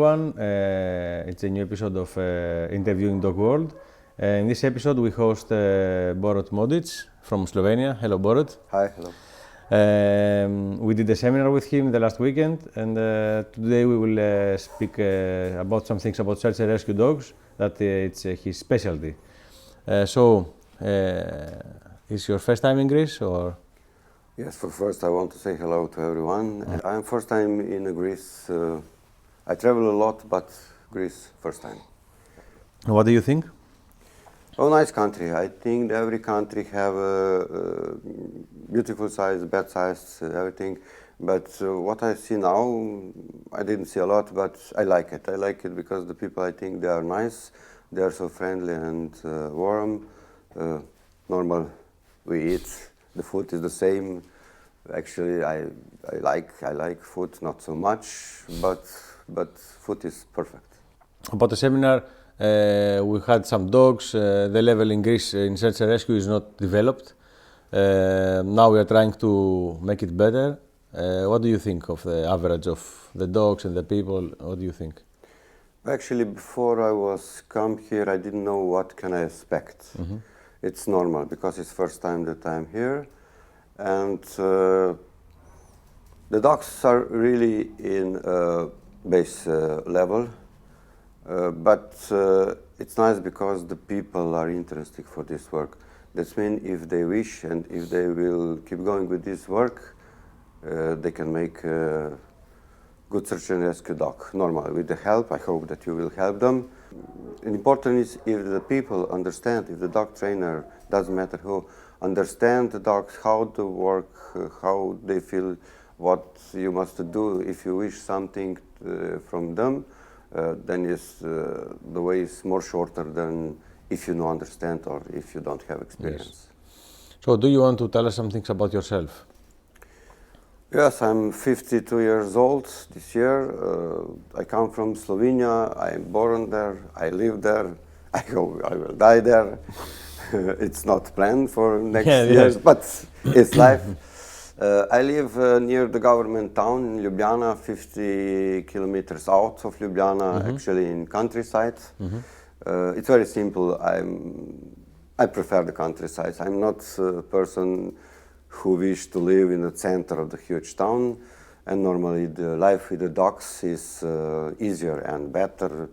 everyone. It's a new episode of Interviewing Dog World. In this episode, we host Borut Modic from Slovenia. Hello, Borut. Hi, hello. We did a seminar with him the last weekend, and today we will speak about some things about search and rescue dogs, that it's his specialty. Is your first time in Greece, or? Yes, first I want to say hello to everyone. I'm first time in Greece. I travel a lot, but Greece first time. What do you think? Oh, nice country. I think every country have a beautiful size, bad size, everything. But what I see now, I didn't see a lot, but I like it. I like it because the people, I think they are nice. They are so friendly and warm. Normal, we eat. The food is the same. Actually, I like food, not so much, but food is perfect. About the seminar, we had some dogs. The level in Greece in search and rescue is not developed. Now we are trying to make it better. What do you think of the average of the dogs and the people? What do you think? Actually, before I was come here, I didn't know what can I expect. Mm-hmm. It's normal because it's first time that I'm here, and the dogs are really in base level, but it's nice because the people are interested for this work. That means if they wish and if they will keep going with this work, they can make a good search and rescue dog. Normal, with the help, I hope that you will help them. Important is if the people understand, if the dog trainer, doesn't matter who, understand the dogs, how to work, how they feel, what you must do. If you wish something from them, then the way is more shorter than if you don't understand or if you don't have experience. Yes. So do you want to tell us some things about yourself? Yes, I'm 52 years old this year. I come from Slovenia. I'm born there. I live there. I hope I will die there. It's not planned for next years, but it's life. I live near the government town in Ljubljana, 50 kilometers out of Ljubljana, actually in countryside. It's very simple. I prefer the countryside. I'm not a person who wish to live in the center of the huge town, and normally the life with the dogs is easier and better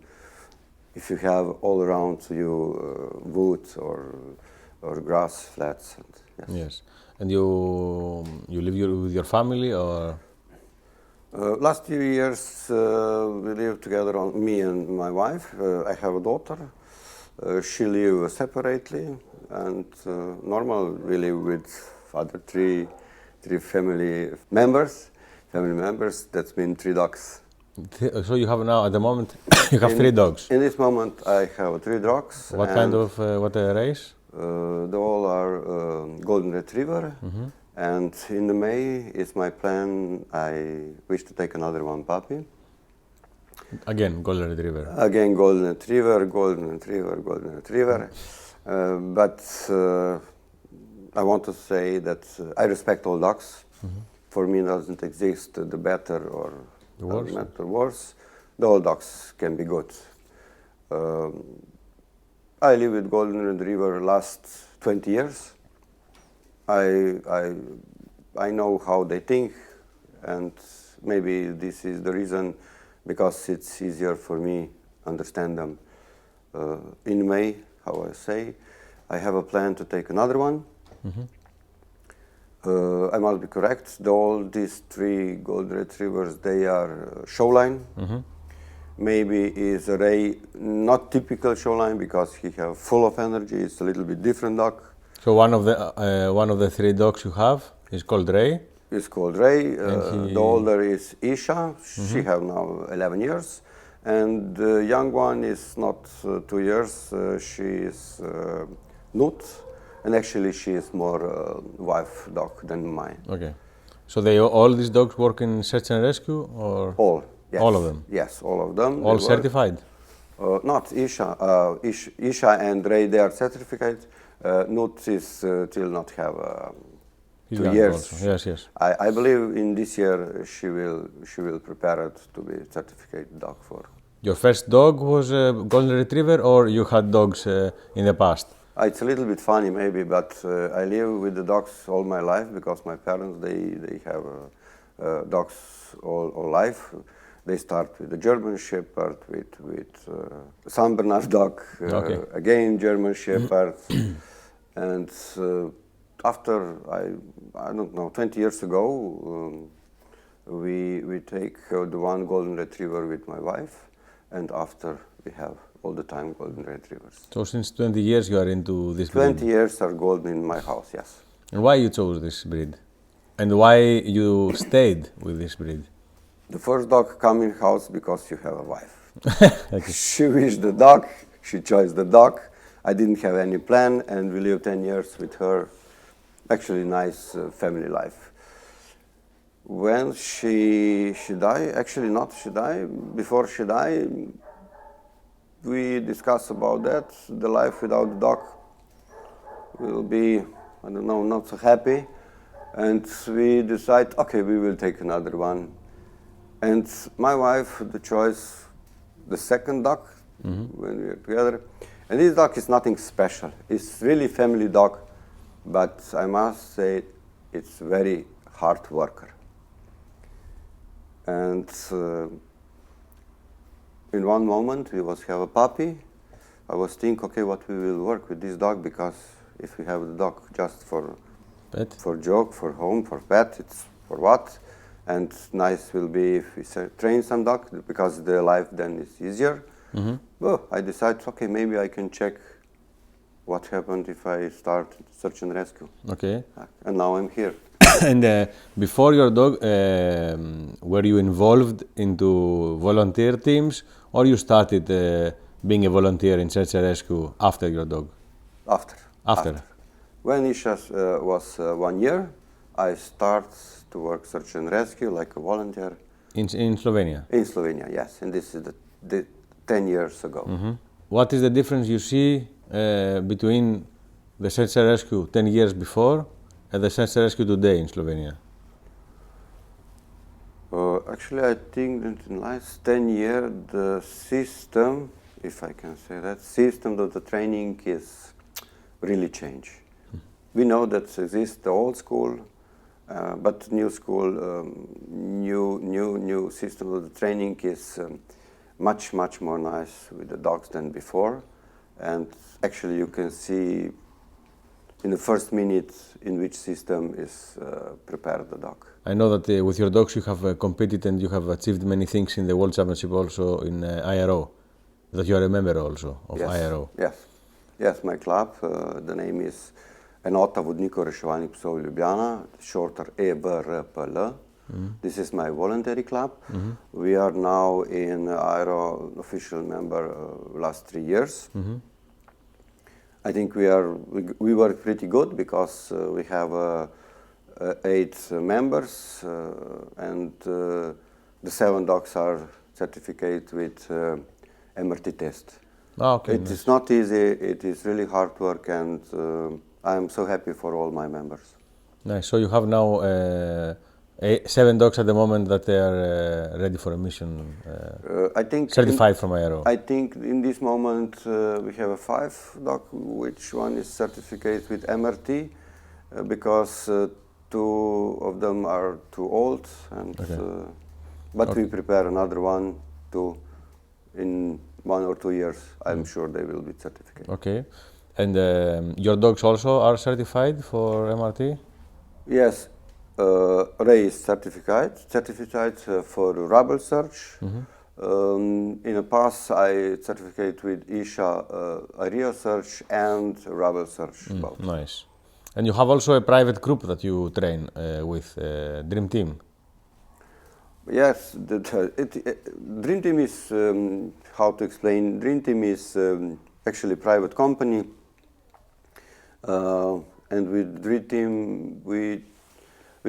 if you have all around you wood or grass flats. And, yes. And you live with your family, or? Last few years we live together, me and my wife. I have a daughter. She lives separately, and normal we live with other three family members. That means 3 dogs. So you have now, at the moment, you have 3 dogs. In this moment, I have 3 dogs. What kind of what race? They all are golden retriever. Mm-hmm. And in the May is my plan. I wish to take another one puppy. Again, golden retriever. Again, golden retriever, golden retriever, golden retriever. But I want to say that I respect all dogs. Mm-hmm. For me, it doesn't exist the better or the worse. The all dogs can be good. I live with golden retriever last 20 years. I know how they think, and maybe this is the reason, because it's easier for me understand them. In May, how I say, I have a plan to take another one. Mm-hmm. I must be correct. All these 3 golden retrievers, they are showline. Mm-hmm. Maybe is a Ray, not typical showline because he have full of energy. It's a little bit different dog. So one of the 3 dogs you have is called Ray. It's called Ray. The older is Isha. Mm-hmm. She have now 11 years, and the young one is not 2 years. She is Nut. And actually, she is more wife dog than mine. Okay, so all these dogs work in search and rescue, or all? Yes. All of them. Yes, all of them. All certified. Not Isha. Isha and Ray, they are certified. Nut is still not have 2 years. Also. Yes. I believe in this year she will prepare it to be certified dog for Your first dog was a golden retriever, or you had dogs in the past? It's a little bit funny maybe, but I live with the dogs all my life because my parents, they have dogs all life. They start with the German Shepherd, with San Bernard dog, again German Shepherd, and after I don't know 20 years ago, we take the one golden retriever with my wife, and after we have all the time golden retrievers. So since 20 years you are into this 20 breed? years are golden in my house, yes. And why you chose this breed? And why you stayed with this breed? The first dog come in house because you have a wife. Okay. She wished the dog, she chose the dog. I didn't have any plan, and we lived 10 years with her. Actually nice family life. When she died, actually not she died, before she died, we discussed about that. The life without the dog will be, I don't know, not so happy. And we decide, okay, we will take another one. And my wife, the choice, the second dog, when we are together. And this dog is nothing special. It's really family dog, but I must say it's very hard worker. And in one moment we was have a puppy. I was thinking, okay, what we will work with this dog, because if we have the dog just for Pet? for joke, for home, for pet, it's for what? And nice will be if we train some dog, because the life then is easier. Well, I decided, okay, maybe I can check what happened if I start search and rescue. Okay. And now I'm here. And before your dog, were you involved into volunteer teams, or you started being a volunteer in search and rescue after your dog? After. When Isha was 1 year, I start to work search and rescue like a volunteer. In Slovenia? In Slovenia, yes. And this is the 10 years ago. What is the difference you see between the search and rescue 10 years before and the search and rescue today in Slovenia? Actually, I think that in the last 10 years, the system, if I can say that, system of the training is really changed. We know that exists the old school, but new school, new system of the training is much more nice with the dogs than before. And actually you can see in the first minute in which system is prepared the dog. I know that with your dogs you have competed and you have achieved many things in the World Championship, also in IRO, that you are a member also of IRO. Yes, my club, the name is Enota vodnikov reševalnih psov Ljubljana, shorter EVRPL. This is my voluntary club. We are now in IRO official member last 3 years. I think we work pretty good because we have 8 members and the 7 dogs are certificate with MRT test. Okay. It is not easy, it is really hard work, and I am so happy for all my members. Nice. So you have now 7 dogs at the moment that they are ready for a mission, I think certified from IRO. I think in this moment we have a 5 dog, which one is certificate with MRT, because 2 of them are too old, and but we prepare another one in 1 or 2 years. I'm sure they will be certificate. Okay. And your dogs also are certified for MRT? Yes. Ray is certified for rubble search. In the past, I certificate with Isha area search and rubble search. Both. Nice. And you have also a private group that you train with Dream Team. Yes, Dream Team is, how to explain, Dream Team is actually a private company. And with Dream Team, we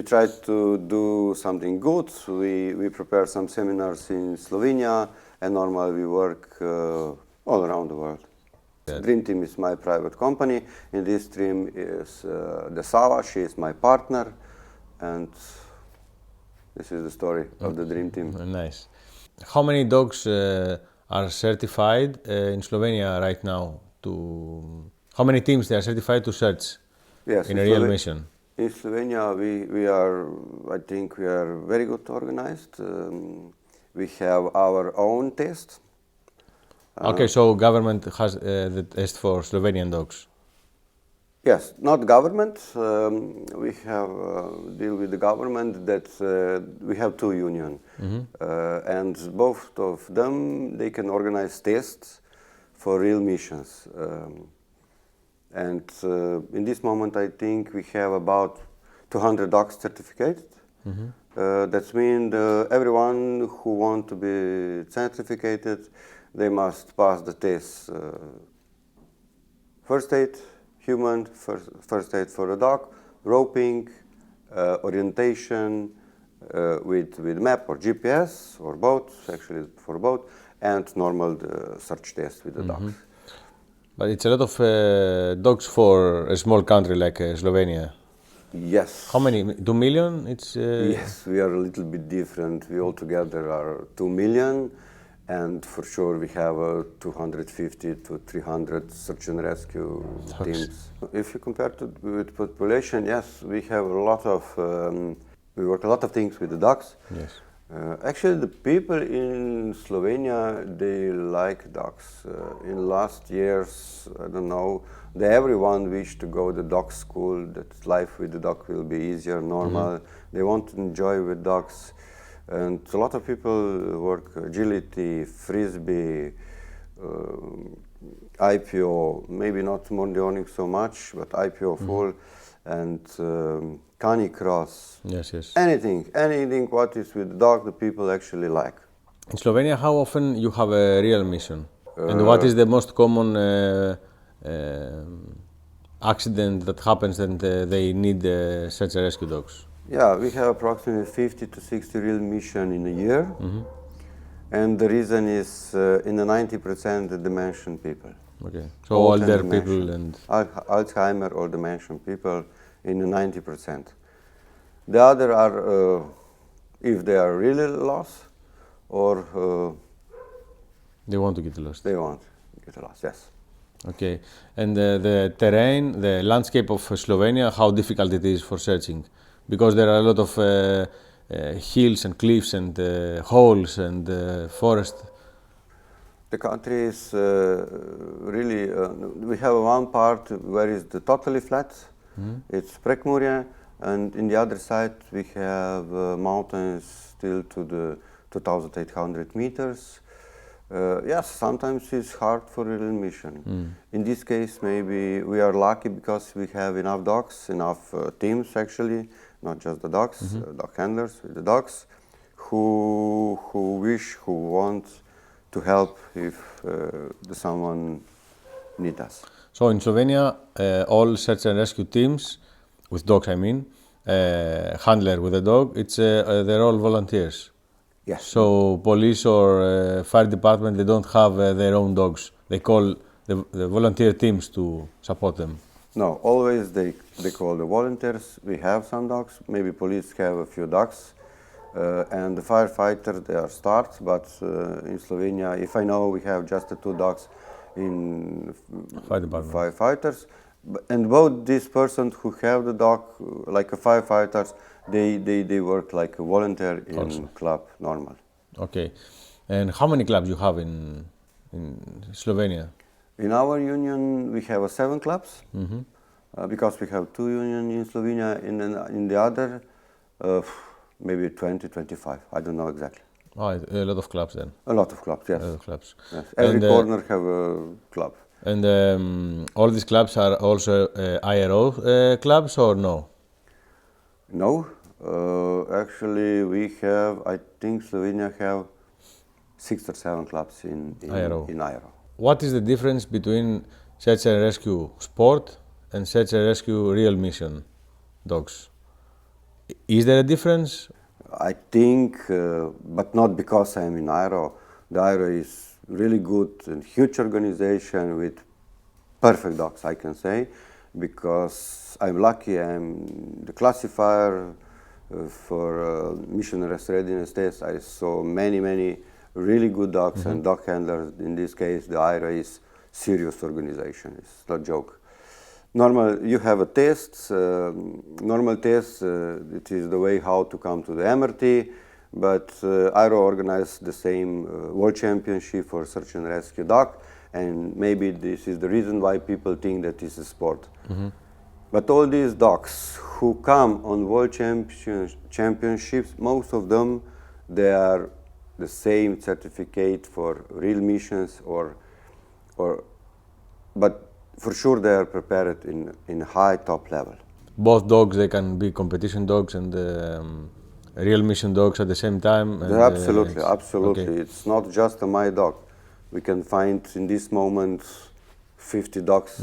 try to do something good. We prepare some seminars in Slovenia, and normally we work all around the world. Yeah. Dream Team is my private company. In this team is Desava, she is my partner, and this is the story of the Dream Team. Nice. How many dogs are certified in Slovenia right now to... How many teams they are certified to search in a real mission? In Slovenia, we are, I think we are very good organized. We have our own test. Okay, so government has the test for Slovenian dogs. Yes, not government. We have deal with the government that we have two unions, and both of them they can organize tests for real missions. And in this moment, I think we have about 200 dogs certificated. That means everyone who wants to be certificated, they must pass the test. First aid, human, first aid for the dog, roping, orientation with map or GPS or both, actually for both, and normal search test with the dogs. But it's a lot of dogs for a small country like Slovenia. Yes. How many? 2 million? It's Yes, we are a little bit different. We altogether are 2 million, and for sure we have 250 to 300 search and rescue teams. If you compare to with population, yes, we have a lot of we work a lot of things with the dogs. Yes. Actually, the people in Slovenia, they like dogs. In last years, I don't know, everyone wished to go to the dog school, that life with the dog will be easier, normal. They want to enjoy with dogs. And a lot of people work agility, frisbee, IPO, maybe not monitoring so much, but IPO full, and canicross. Yes, yes. Anything what is with dog, the people actually like. In Slovenia, how often you have a real mission? And what is the most common accident that happens and they need search and rescue dogs? Yeah, we have approximately 50 to 60 real mission in a year. And the reason is in the 90% the dementia people. Okay, so older people and... Alzheimer or dementia people in the 90%. The other are, if they are really lost, or... they want to get lost. They want to get lost, yes. Okay, and the terrain, the landscape of Slovenia, how difficult it is for searching? Because there are a lot of hills and cliffs and holes and forest. The country is really, we have one part where it's totally flat, it's Prekmurje, and in the other side we have mountains still to the 2,800 meters. Yes, sometimes it's hard for a real mission. In this case, maybe we are lucky because we have enough dogs, enough teams actually, not just the dogs, dog handlers with the dogs, who want to help if someone needs us. So in Slovenia, all search and rescue teams, with dogs I mean, handler with a dog, they're all volunteers. Yes. So police or fire department, they don't have their own dogs. They call the volunteer teams to support them. No, always they call the volunteers. We have some dogs. Maybe police have a few dogs. And the firefighters, they are start. But in Slovenia, if I know, we have just the 2 dogs in Fire department. Firefighters. And both these persons who have the dog, like a firefighters, they work like a volunteer in Also. club, normal. Okay. And how many clubs you have in Slovenia? In our union, we have 7 clubs, because we have 2 unions in Slovenia. In the other, maybe 20, 25. I don't know exactly. Oh, a lot of clubs then. A lot of clubs, yes. A lot of clubs. Yes. Every corner have a club. And all these clubs are also IRO clubs or no? No, actually we have, I think Slovenia have 6 or 7 clubs in IRO. What is the difference between search and rescue sport and search and rescue real mission dogs? Is there a difference? I think, but not because I'm in IRO. The IRO is really good and huge organization with perfect dogs, I can say, because I'm lucky. I'm the classifier for mission arrest readiness test. I saw many really good dogs and dog handlers. In this case, the IRA is serious organization. It's not joke. Normal, you have a test, normal test, it is the way how to come to the MRT, but IRO organized the same World Championship for search and rescue dog, and maybe this is the reason why people think that it's a sport. But all these dogs who come on World Championships, most of them, they are the same certificate for real missions but for sure they are prepared in high top level. Both dogs, they can be competition dogs and real mission dogs at the same time? And, absolutely. Okay. It's not just my dog. We can find in this moment 50 dogs.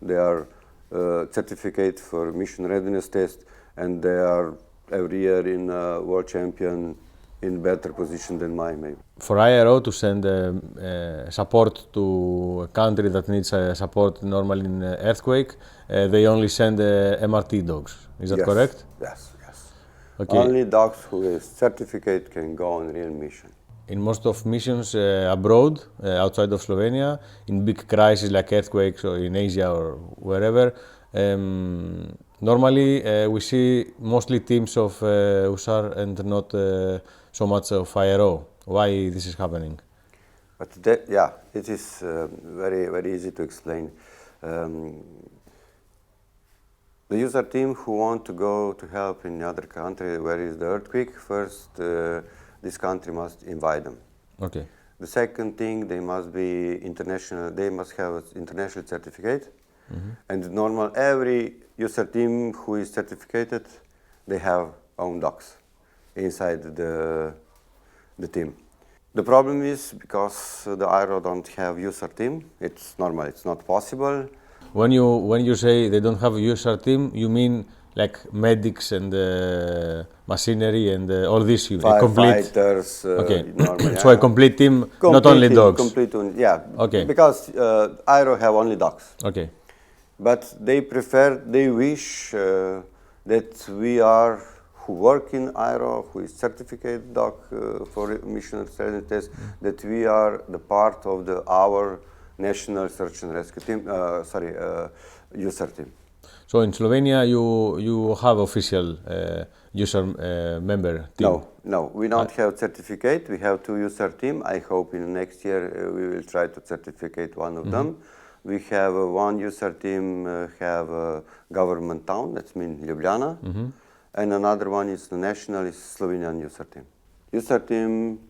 They are certificate for mission readiness test, and they are every year in world champion in better position than mine, maybe. For IRO to send support to a country that needs support normally in earthquake, they only send MRT dogs. Is that correct? Yes. Okay. Only dogs who have certificate can go on real mission. In most of missions abroad, outside of Slovenia, in big crises like earthquakes or in Asia or wherever, normally we see mostly teams of USAR and not so much of IRO. Why this is happening? But it is very, very easy to explain. The user team who want to go to help in other country where is the earthquake, first this country must invite them. Okay. The second thing, they must be international. They must have an international certificate. And normal, every user team who is certificated, they have own dogs inside the team. The problem is because the IRO don't have user team. It's normal. It's not possible. When you say they don't have a user team, you mean like medics and machinery and all this? Firefighters. Okay. Normally, So a complete team, not only dogs. Okay. Because IRO have only dogs. Okay. But they wish that we are who work in IRO, who is certificate dog for mission readiness test, that we are the part of our national search and rescue team, user team. So in Slovenia, you have official user member team? No, we don't have certificate. We have 2 user team. I hope in next year we will try to certificate one of them. We have one user team have a government town, that means Ljubljana, and another one is the national, is Slovenian user team. User team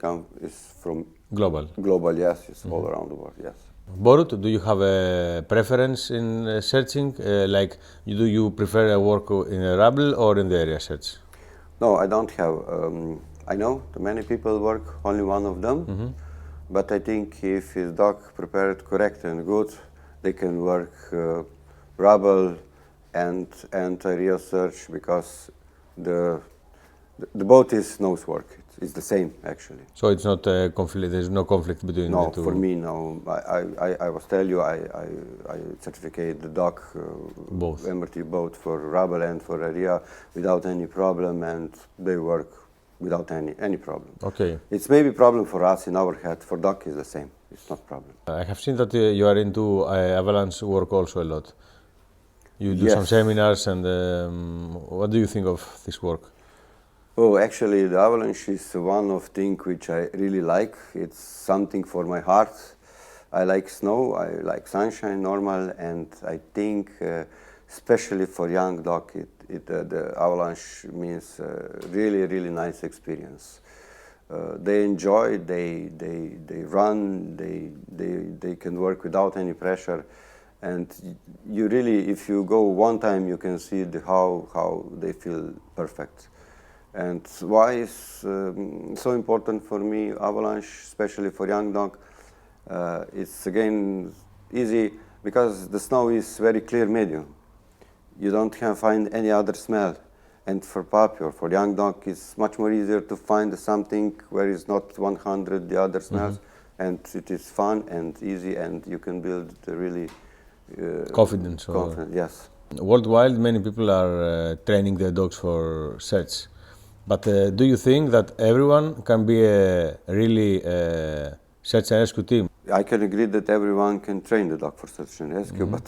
is from global, yes, it's all around the world, yes. Borut, do you have a preference in searching? Like, do you prefer work in a rubble or in the area search? No, I don't have. I know many people work only one of them, but I think if his dog prepared correct and good, they can work rubble and area search, because the both is nose work. It's the same, actually. So it's not a conflict. There's no conflict between the two. No, for me, no. I was tell you, I certificate the dog both MRT both for rubble and for area without any problem, and they work without any problem. Okay. It's maybe problem for us in our head. For dog is the same. It's not problem. I have seen that you are into avalanche work also a lot. You do some seminars, and what do you think of this work? Oh, actually, the avalanche is one of things which I really like. It's something for my heart. I like snow, I like sunshine, normal, and I think, especially for young dog, the avalanche means really, really nice experience. They enjoy, they run, they can work without any pressure, and you really, if you go one time, you can see how they feel perfect. And why is so important for me, avalanche, especially for young dog? It's again easy because the snow is very clear medium. You don't find any other smell. And for puppy or for young dog, it's much more easier to find something where it's not 100 the other smells, and it is fun and easy, and you can build really confidence. Yes. Worldwide, many people are training their dogs for search. But do you think that everyone can be a really search and rescue team? I can agree that everyone can train the dog for search and rescue, but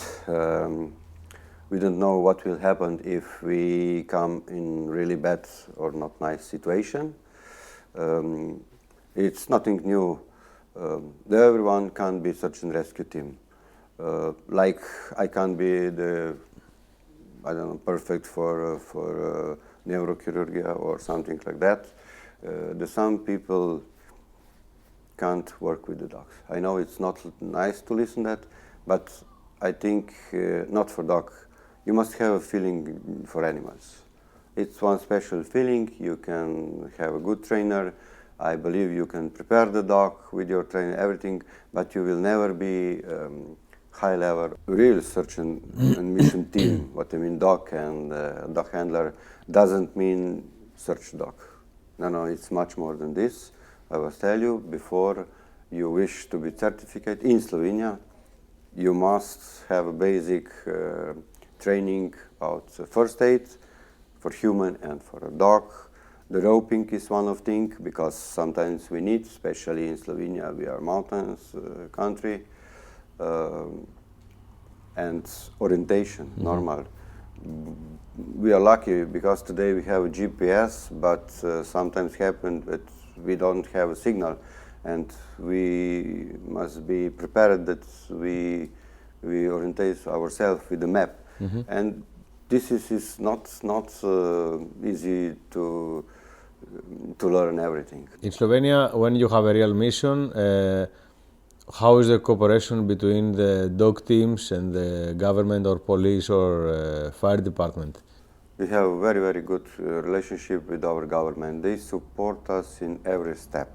we don't know what will happen if we come in really bad or not nice situation. It's nothing new. Everyone can be search and rescue team. Like I can be the, I don't know, perfect for neurochirurgy or something like that. Some people can't work with the dogs. I know it's not nice to listen that, but I think not for dog. You must have a feeling for animals. It's one special feeling. You can have a good trainer. I believe you can prepare the dog with your trainer, everything, but you will never be high level real search and mission team. What I mean, dog and dog handler doesn't mean search dog. No, it's much more than this. I will tell you, before you wish to be certificate in Slovenia, you must have a basic training about first aid for human and for a dog. The roping is one of things, because sometimes we need, especially in Slovenia, we are mountains country, and orientation, normal. We are lucky because today we have a GPS, but sometimes happen that we don't have a signal, and we must be prepared that we orientate ourselves with the map. And this is not easy to learn everything. In Slovenia, when you have a real mission, how is the cooperation between the dog teams and the government or police or fire department? We have a very, very good relationship with our government. They support us in every step.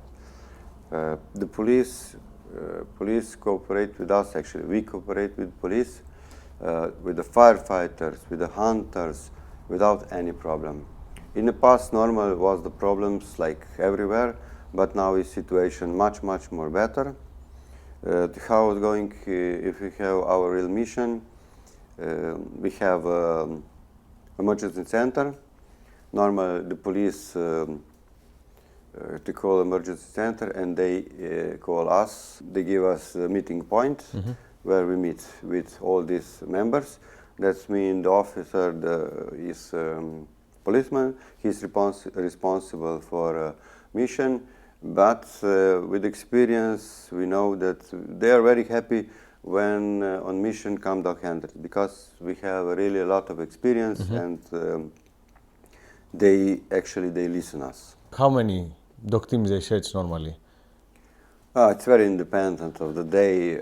The police cooperate with us, actually. We cooperate with police, with the firefighters, with the hunters, without any problem. In the past, normal was the problems like everywhere, but now is situation much, much more better. How it's going if we have our real mission? We have emergency center. Normal, the police they call emergency center, and they call us. They give us a meeting point where we meet with all these members. That means the officer is policeman. He's responsible for mission. But with experience, we know that they are very happy when on mission come dog handlers, because we have really a lot of experience, and they listen us. How many dog teams they search normally? It's very independent of the day,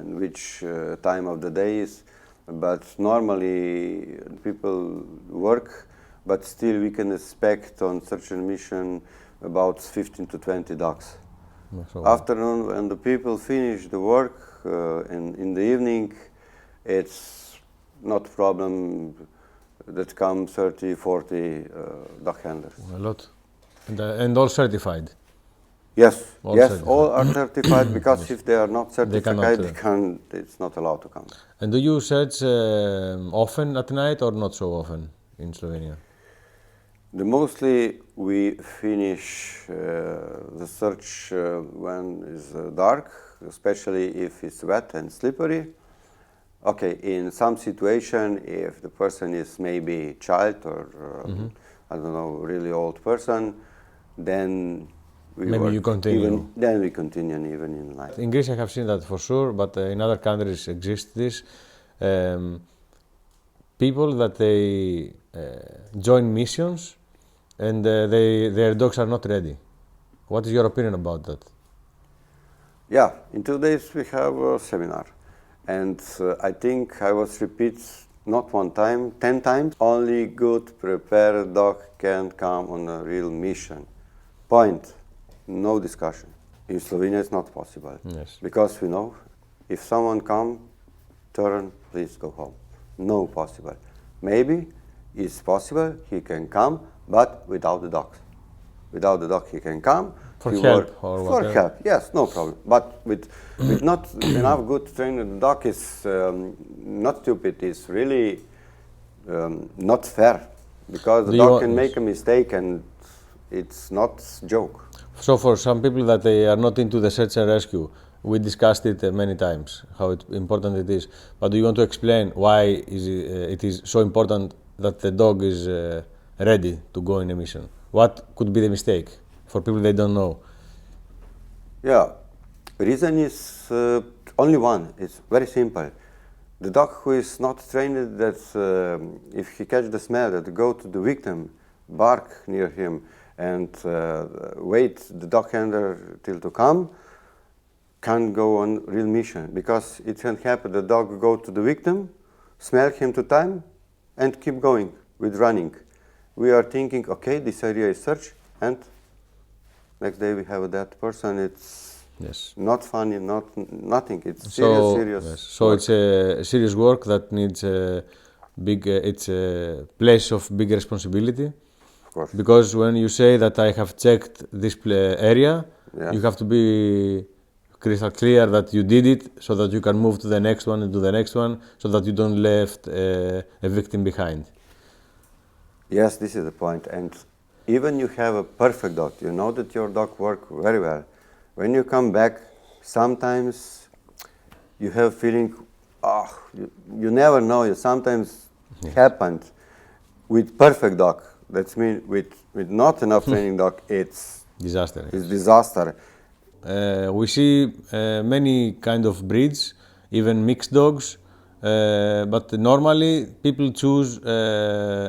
in which time of the day is, but normally people work, but still we can expect on search and mission about 15 to 20 dogs. Afternoon, when the people finish the work, in the evening, it's not problem that come 30, 40 dog handlers. A lot. And all certified? Yes, All yes, certified. all are certified, because if they are not certified, cannot, it's not allowed to come. And do you search often at night or not so often in Slovenia? Mostly we finish the search when it's dark, especially if it's wet and slippery. Okay, in some situation, if the person is maybe child or I don't know, really old person, then we continue even in night. In Greece I have seen that for sure, but in other countries exist this. People that they join missions and their dogs are not ready. What is your opinion about that? Yeah, in 2 days we have a seminar, and I think I was repeat not one time, 10 times. Only good prepared dog can come on a real mission. Point. No discussion. In Slovenia it's not possible. Yes. Because we know, if someone come, turn, please go home. No possible. Maybe it's possible, he can come, but without the dog. Without the dog he can come. For help or for whatever. help, yes, no problem. But with not enough good trained, the dog is not stupid, it's really not fair. Because the dog can make a mistake and It's not joke. So for some people that they are not into the search and rescue, we discussed it many times, how important it is. But do you want to explain why it is so important that the dog is ready to go in a mission? What could be the mistake for people they don't know? Yeah, reason is only one. It's very simple. The dog who is not trained that if he catch the smell that go to the victim, bark near him and wait the dog handler till to come, can't go on real mission, because it can happen the dog go to the victim, smell him to time and keep going with running. We are thinking, okay, this area is searched, and next day we have that person. It's Yes. not funny, nothing. It's So, serious. yes. So it's a serious work that needs a big. It's a place of big responsibility. Of course. Because when you say that I have checked this area, Yes. you have to be crystal clear that you did it, so that you can move to the next one and to the next one, so that you don't left a victim behind. Yes, this is the point. And even you have a perfect dog, you know that your dog work very well. When you come back, sometimes you have feeling, you never know. You sometimes happened with perfect dog. That means with not enough training dog, it's Disaster. disaster. We see many kind of breeds, even mixed dogs, but normally people choose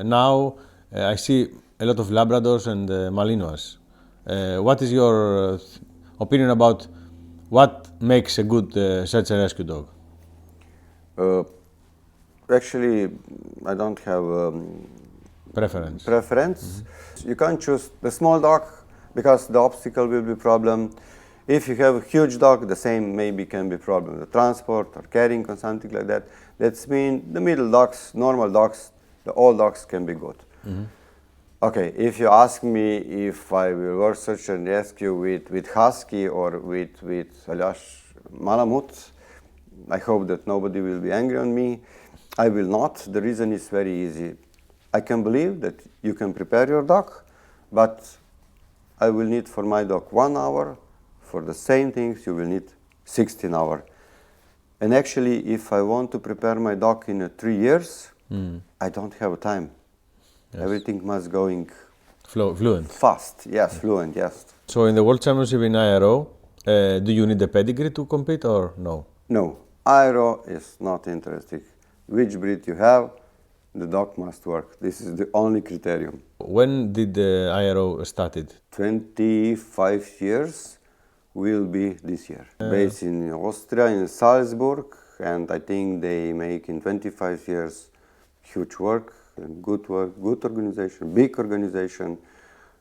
now. I see a lot of Labradors and Malinois. What is your opinion about what makes a good search and rescue dog? Actually, I don't have Preference. preference. You can't choose the small dog because the obstacle will be problem. If you have a huge dog, the same maybe can be problem. The transport or carrying or something like that. That's mean the middle dogs, normal dogs, the old dogs can be good. Okay, if you ask me if I will work search and rescue with husky or with Malamute, I hope that nobody will be angry on me. I will not. The reason is very easy. I can believe that you can prepare your dog, but I will need for my dog 1 hour. For the same things, you will need 16 hours. And actually, if I want to prepare my dog in 3 years, I don't have time. Yes. Everything must going Fluent. fast. Yes, fluent, yes. So in the World Championship in IRO, do you need a pedigree to compete or no? No, IRO is not interesting. Which breed you have, the dog must work. This is the only criterion. When did the IRO started? 25 years will be this year. Based in Austria, in Salzburg, and I think they make in 25 years huge work and good work, good organization, big organization,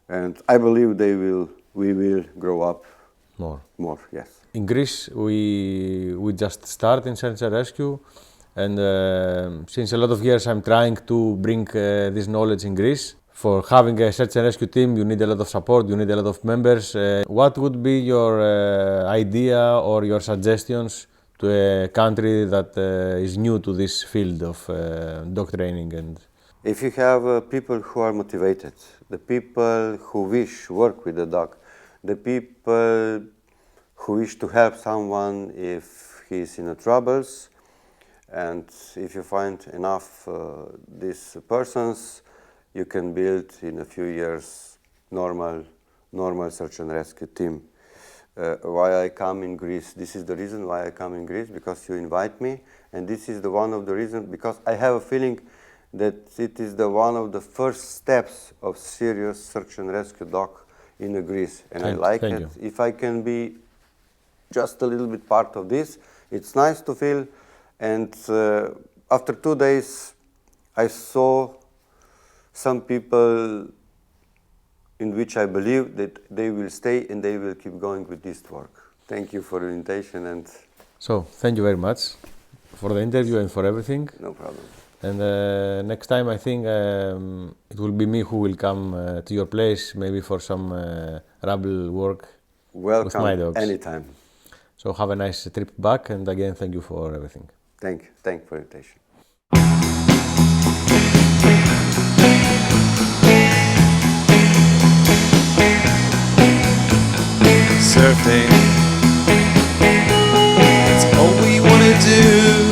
and I believe we will grow up more, yes. In Greece, we just start in search and rescue, and since a lot of years I'm trying to bring this knowledge in Greece. For having a search and rescue team, you need a lot of support, you need a lot of members. What would be your idea or your suggestions to a country that is new to this field of dog training? And if you have people who are motivated, the people who wish work with the dog, the people who wish to help someone if he's in troubles, and if you find enough these persons, you can build in a few years normal search and rescue team. Why I come in Greece? This is the reason why I come in Greece, because you invite me, and this is the one of the reasons, because I have a feeling that it is the one of the first steps of serious search and rescue dog in Greece, and I like it. If I can be just a little bit part of this, it's nice to feel. And after 2 days, I saw some people in which I believe that they will stay and they will keep going with this work. Thank you for the invitation. And so, thank you very much for the interview and for everything. No problem. And next time, I think it will be me who will come to your place, maybe for some rabble work with my dogs. Welcome, anytime. So have a nice trip back, and again, thank you for everything. Thank you for the invitation. surfing. That's all we wanna do.